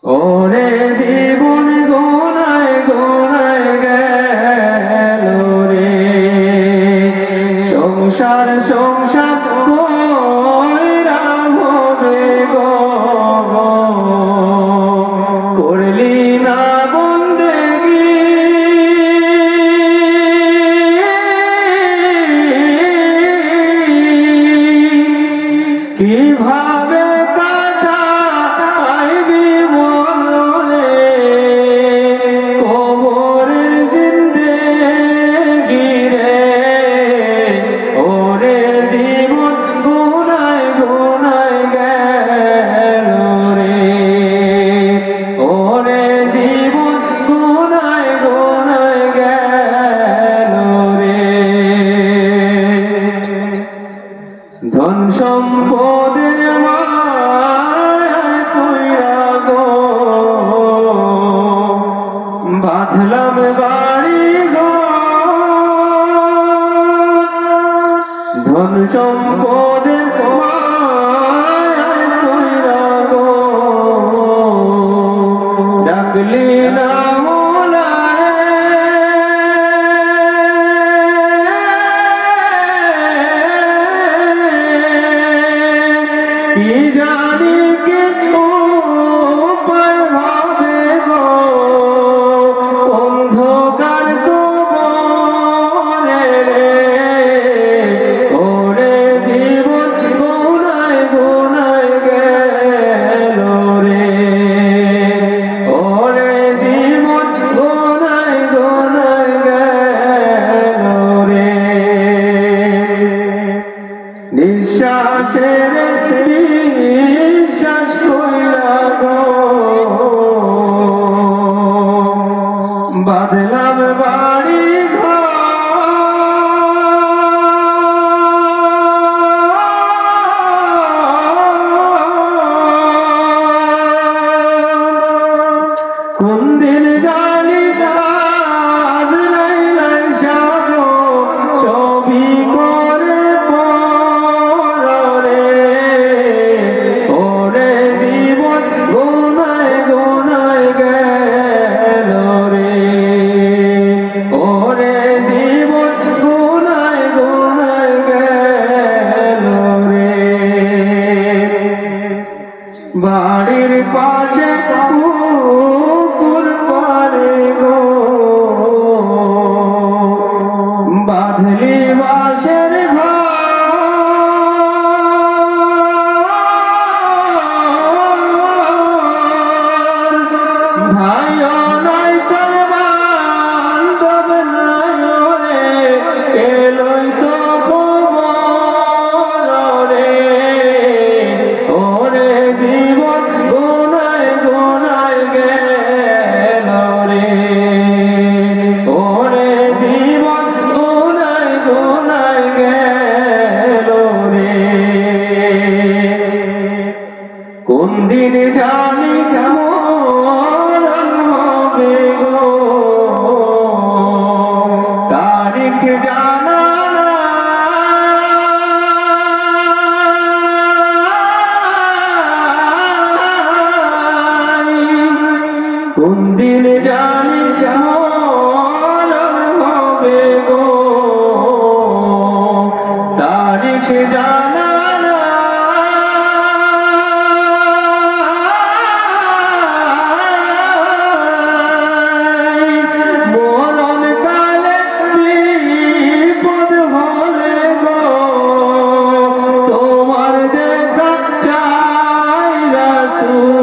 ওরে জীবন গোনায় গোনায় গেল রে, সংসার সংসার কইরা হবে গো, করলি না বন্দেগি, কিভাবে কাটাইবি মনরে কবরের জিন্দেগি রে। ওরে জীবন গুনায় গুনায় গেল রে, ওরে জীবন গুনায় গুনায় গেল রে। ধন সম্পদের মায়ায় পইরা গো, বাঁধলাম বাড়ি ঘর, ধন সম্পদের মায়ায় পইরা গো, ডাকলি না কি জানি কি উপায় হবে গো, অন্ধকার কবরে রে। ওরে জীবন গুনায় গুনায় গেল রে, ওরে জীবন গুনায় গুনায় গেল রে। নিঃশ্বাসের বিশ্বাস কইরা গো, বাঁধলাম বাড়ি ঘর, কোন দিন জানি আজ নাই নাই সাগো, ছবি করে পরে। ওরে জীবন গুনায় গুনায় গেল রে, ওরে জীবন গুনায় গুনায় গেল রে। বাড়ির পাশে পুকুর পারে গো, বাঁধলি বাঁশের ঘর, ভাইও নাই তোর বান্ধব নাই রে, কে লইতো খবর রে। ওরে জীবন গুনায় গুনায় গেল রে, ওরে জীবন গুনায় গুনায় গেল রে। কোন দিন জানি মরণ হবে গো, তারিখ জানা নাই, কোন দিন জানি মরণ হবে গো, তারিখ জানা নাই। মরণ কালে বিপদ হলে গো, তোমার দেখা চাই রাসূল।